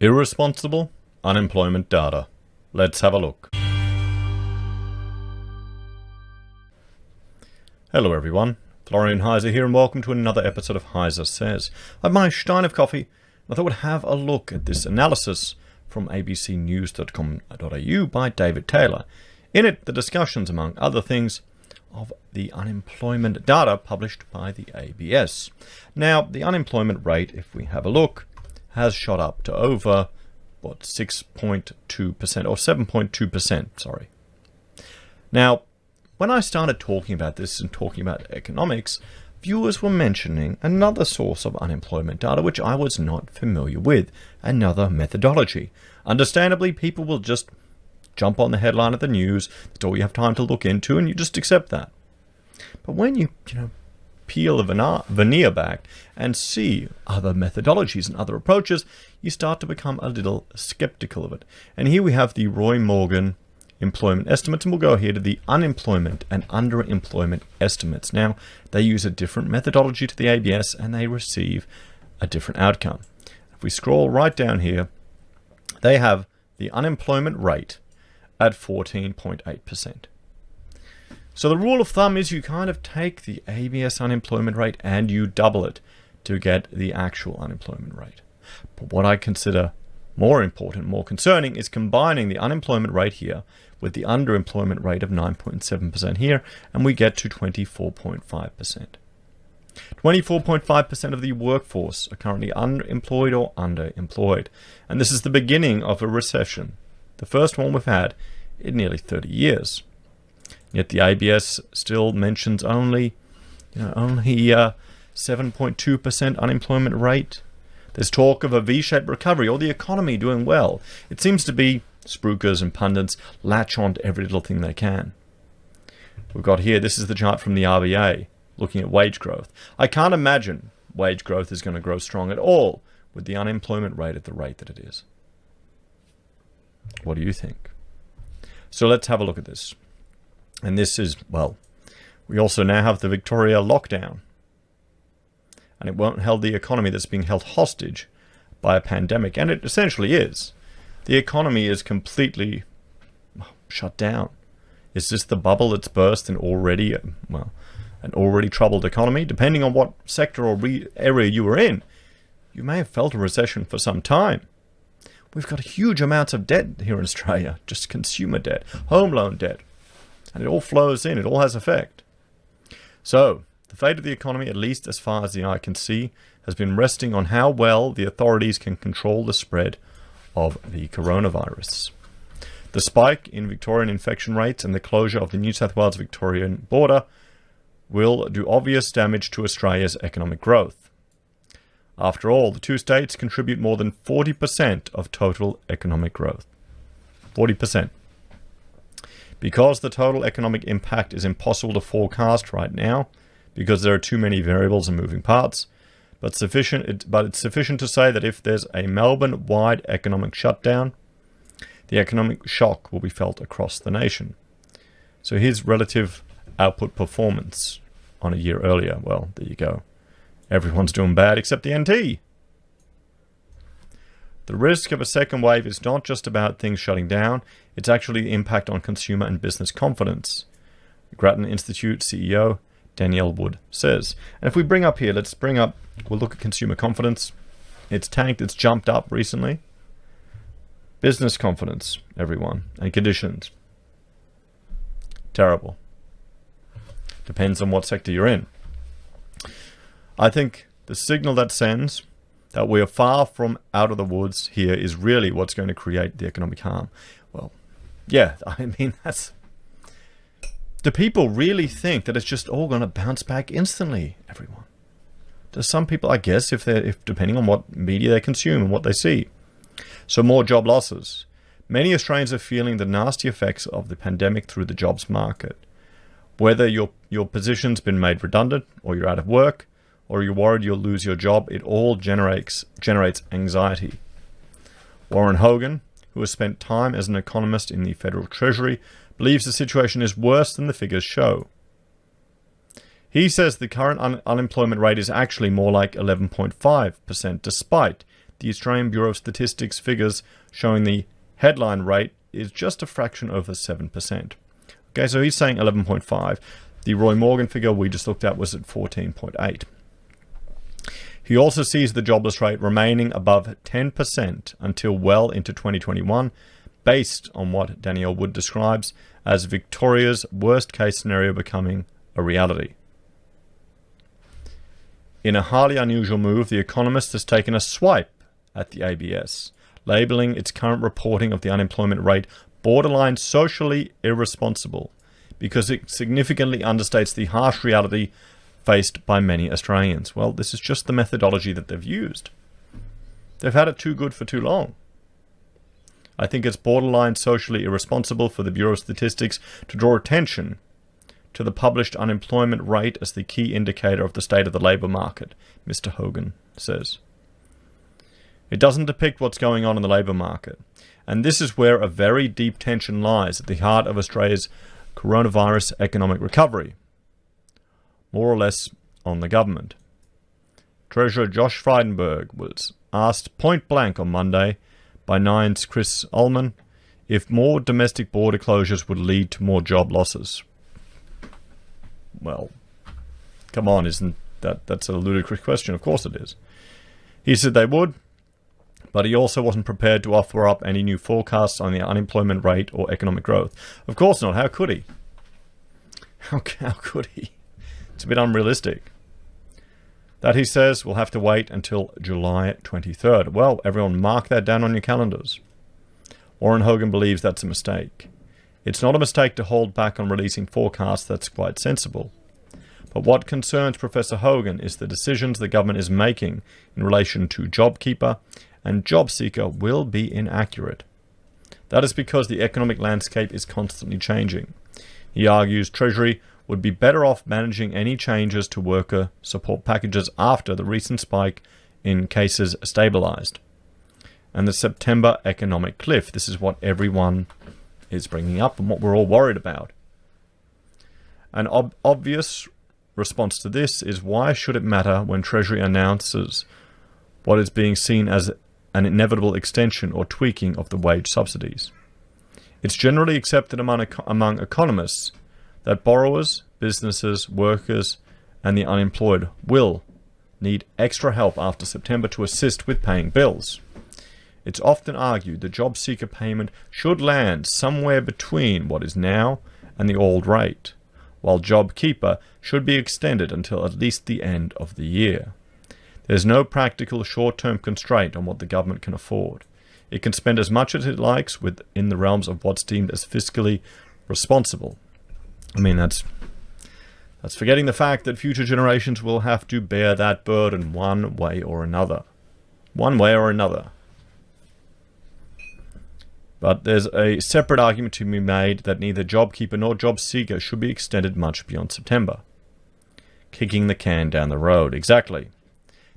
Irresponsible unemployment data. Let's have a look. Hello everyone, Florian.heise here and welcome to another episode of HeiseSays. I have my stein of coffee and I thought we'd have a look at this analysis from abcnews.com.au by David Taylor. In it, the discussions, among other things, of the unemployment data published by the ABS. Now, the unemployment rate, if we have a look, has shot up to over, 6.2% or 7.2%, sorry. Now, when I started talking about this and talking about economics, viewers were mentioning another source of unemployment data which I was not familiar with, another methodology. Understandably, people will just jump on the headline of the news, that's all you have time to look into, and you just accept that. But when you peel the veneer back and see other methodologies and other approaches, you start to become a little skeptical of it. And here we have the Roy Morgan employment estimates, and we'll go here to the unemployment and underemployment estimates. Now, they use a different methodology to the ABS and they receive a different outcome. If we scroll right down here, they have the unemployment rate at 14.8%. So the rule of thumb is you kind of take the ABS unemployment rate and you double it to get the actual unemployment rate. But what I consider more important, more concerning, is combining the unemployment rate here with the underemployment rate of 9.7% here, and we get to 24.5%. 24.5% of the workforce are currently unemployed or underemployed, and this is the beginning of a recession, the first one we've had in nearly 30 years. Yet the ABS still mentions only 7.2% unemployment rate. There's talk of a V-shaped recovery or the economy doing well. It seems to be spruikers and pundits latch on to every little thing they can. We've got here, this is the chart from the RBA looking at wage growth. I can't imagine wage growth is going to grow strong at all with the unemployment rate at the rate that it is. What do you think? So let's have a look at this. And this is, we also now have the Victoria lockdown. And it won't hold the economy that's being held hostage by a pandemic. And it essentially is. The economy is completely shut down. Is this the bubble that's burst in an already troubled economy? Depending on what sector or area you were in, you may have felt a recession for some time. We've got huge amounts of debt here in Australia, just consumer debt, home loan debt. And it all flows in, it all has effect. So, the fate of the economy, at least as far as the eye can see, has been resting on how well the authorities can control the spread of the coronavirus. The spike in Victorian infection rates and the closure of the New South Wales-Victorian border will do obvious damage to Australia's economic growth. After all, the two states contribute more than 40% of total economic growth. 40%. Because the total economic impact is impossible to forecast right now, because there are too many variables and moving parts, but it's sufficient to say that if there's a Melbourne-wide economic shutdown, the economic shock will be felt across the nation. So here's relative output performance on a year earlier. Well, there you go. Everyone's doing bad except the NT. The risk of a second wave is not just about things shutting down, it's actually the impact on consumer and business confidence. Grattan Institute CEO Danielle Wood says. And if we bring up here, we'll look at consumer confidence. It's tanked, it's jumped up recently. Business confidence, everyone, and conditions. Terrible. Depends on what sector you're in. I think the signal that sends that we are far from out of the woods here is really what's going to create the economic harm. Well, yeah, do people really think that it's just all going to bounce back instantly, everyone? To some people, I guess, if depending on what media they consume and what they see. So more job losses. Many Australians are feeling the nasty effects of the pandemic through the jobs market. Whether your position's been made redundant, or you're out of work, or you're worried you'll lose your job, it all generates anxiety. Warren Hogan, who has spent time as an economist in the Federal Treasury, believes the situation is worse than the figures show. He says the current unemployment rate is actually more like 11.5%, despite the Australian Bureau of Statistics figures showing the headline rate is just a fraction over 7%. Okay, so he's saying 11.5. The Roy Morgan figure we just looked at was at 14.8. He also sees the jobless rate remaining above 10% until well into 2021, based on what Danielle Wood describes as Victoria's worst-case scenario becoming a reality. In a highly unusual move, The Economist has taken a swipe at the ABS, labelling its current reporting of the unemployment rate borderline socially irresponsible because it significantly understates the harsh reality faced by many Australians. Well, this is just the methodology that they've used. They've had it too good for too long. I think it's borderline socially irresponsible for the Bureau of Statistics to draw attention to the published unemployment rate as the key indicator of the state of the labour market, Mr. Hogan says. It doesn't depict what's going on in the labour market, and this is where a very deep tension lies at the heart of Australia's coronavirus economic recovery, more or less on the government. Treasurer Josh Frydenberg was asked point blank on Monday by Nine's Chris Ullman if more domestic border closures would lead to more job losses. Well, come on, isn't that's a ludicrous question? Of course it is. He said they would, but he also wasn't prepared to offer up any new forecasts on the unemployment rate or economic growth. Of course not. How could he? How could he? It's a bit unrealistic. That, he says, will have to wait until July 23rd. Well, everyone mark that down on your calendars. Warren Hogan believes that's a mistake. It's not a mistake to hold back on releasing forecasts. That's quite sensible. But what concerns Professor Hogan is the decisions the government is making in relation to JobKeeper and JobSeeker will be inaccurate. That is because the economic landscape is constantly changing. He argues Treasury would be better off managing any changes to worker support packages after the recent spike in cases stabilised. And the September economic cliff. This is what everyone is bringing up and what we're all worried about. An obvious response to this is, why should it matter when Treasury announces what is being seen as an inevitable extension or tweaking of the wage subsidies? It's generally accepted among economists that borrowers, businesses, workers, and the unemployed will need extra help after September to assist with paying bills. It's often argued the job seeker payment should land somewhere between what is now and the old rate, while JobKeeper should be extended until at least the end of the year. There's no practical short-term constraint on what the government can afford. It can spend as much as it likes within the realms of what's deemed as fiscally responsible. I mean, that's forgetting the fact that future generations will have to bear that burden one way or another. One way or another. But there's a separate argument to be made that neither JobKeeper nor JobSeeker should be extended much beyond September. Kicking the can down the road. Exactly.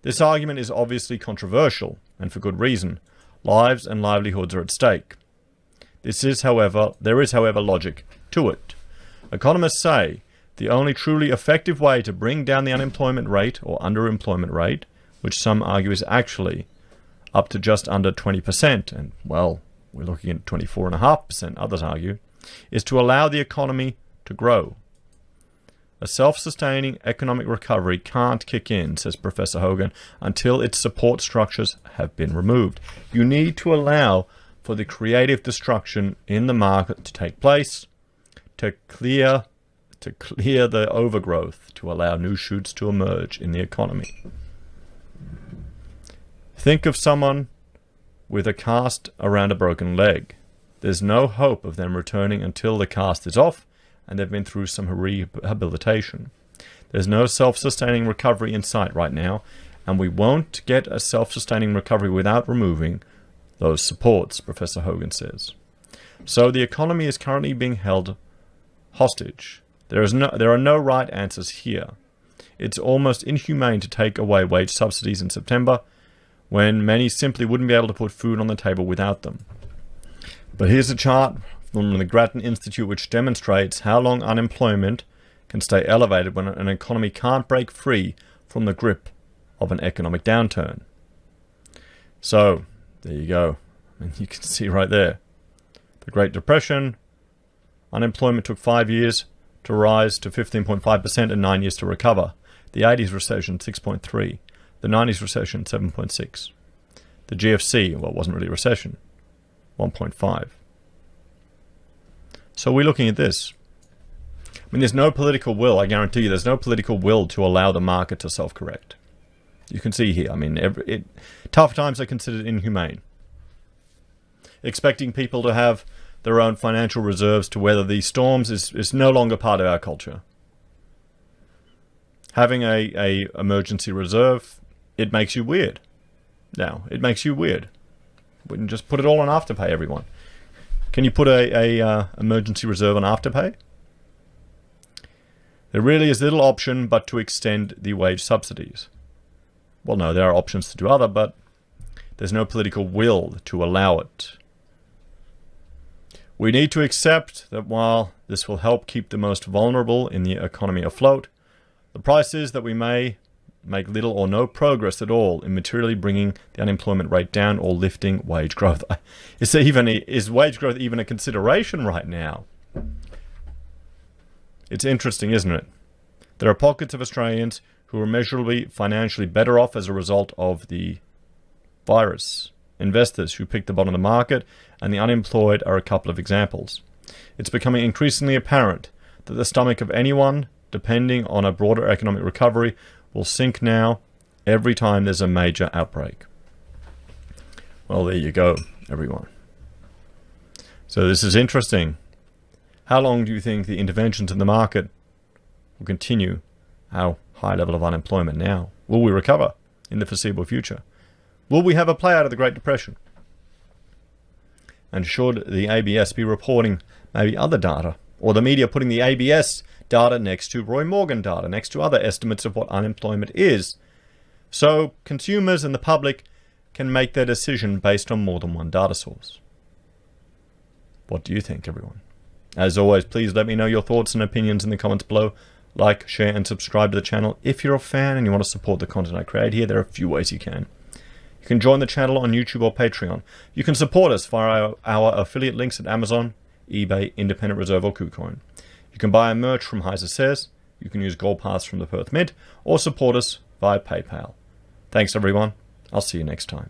This argument is obviously controversial, and for good reason. Lives and livelihoods are at stake. There is, however, logic to it. Economists say the only truly effective way to bring down the unemployment rate or underemployment rate, which some argue is actually up to just under 20%, and, well, we're looking at 24.5%, others argue, is to allow the economy to grow. A self-sustaining economic recovery can't kick in, says Professor Hogan, until its support structures have been removed. You need to allow for the creative destruction in the market to take place, to clear the overgrowth, to allow new shoots to emerge in the economy. Think of someone with a cast around a broken leg. There's no hope of them returning until the cast is off and they've been through some rehabilitation. There's no self-sustaining recovery in sight right now, and we won't get a self-sustaining recovery without removing those supports, Professor Hogan says. So the economy is currently being held hostage. There are no right answers here. It's almost inhumane to take away wage subsidies in September when many simply wouldn't be able to put food on the table without them. But here's a chart from the Grattan Institute which demonstrates how long unemployment can stay elevated when an economy can't break free from the grip of an economic downturn. So, there you go. And you can see right there. The Great Depression, unemployment took 5 years to rise to 15.5% and 9 years to recover. The 80s recession, 6.3. The 90s recession, 7.6. The GFC, well, it wasn't really a recession, 1.5. So we're looking at this. I mean, there's no political will, I guarantee you, there's no political will to allow the market to self-correct. You can see here, I mean, tough times are considered inhumane. Expecting people to have their own financial reserves to weather these storms is no longer part of our culture. Having a emergency reserve, it makes you weird. Now, it makes you weird. We can just put it all on Afterpay, everyone. Can you put a emergency reserve on Afterpay? There really is little option but to extend the wage subsidies. Well, no, there are options to do other, but there's no political will to allow it. We need to accept that while this will help keep the most vulnerable in the economy afloat, the price is that we may make little or no progress at all in materially bringing the unemployment rate down or lifting wage growth. Is wage growth even a consideration right now? It's interesting, isn't it? There are pockets of Australians who are measurably financially better off as a result of the virus. Investors who pick the bottom of the market and the unemployed are a couple of examples. It's becoming increasingly apparent that the stomach of anyone, depending on a broader economic recovery, will sink now every time there's a major outbreak. Well, there you go, everyone. So this is interesting. How long do you think the interventions in the market will continue our high level of unemployment now? Will we recover in the foreseeable future? Will we have a play out of the Great Depression? And should the ABS be reporting maybe other data, or the media putting the ABS data next to Roy Morgan data, next to other estimates of what unemployment is, so consumers and the public can make their decision based on more than one data source? What do you think, everyone? As always, please let me know your thoughts and opinions in the comments below. Like, share, and subscribe to the channel. If you're a fan and you want to support the content I create here, there are a few ways you can. You can join the channel on YouTube or Patreon. You can support us via our affiliate links at Amazon, eBay, Independent Reserve, or Kucoin. You can buy our merch from HeiseSays. You can use Gold Pass from the Perth Mint, or support us via PayPal. Thanks, everyone. I'll see you next time.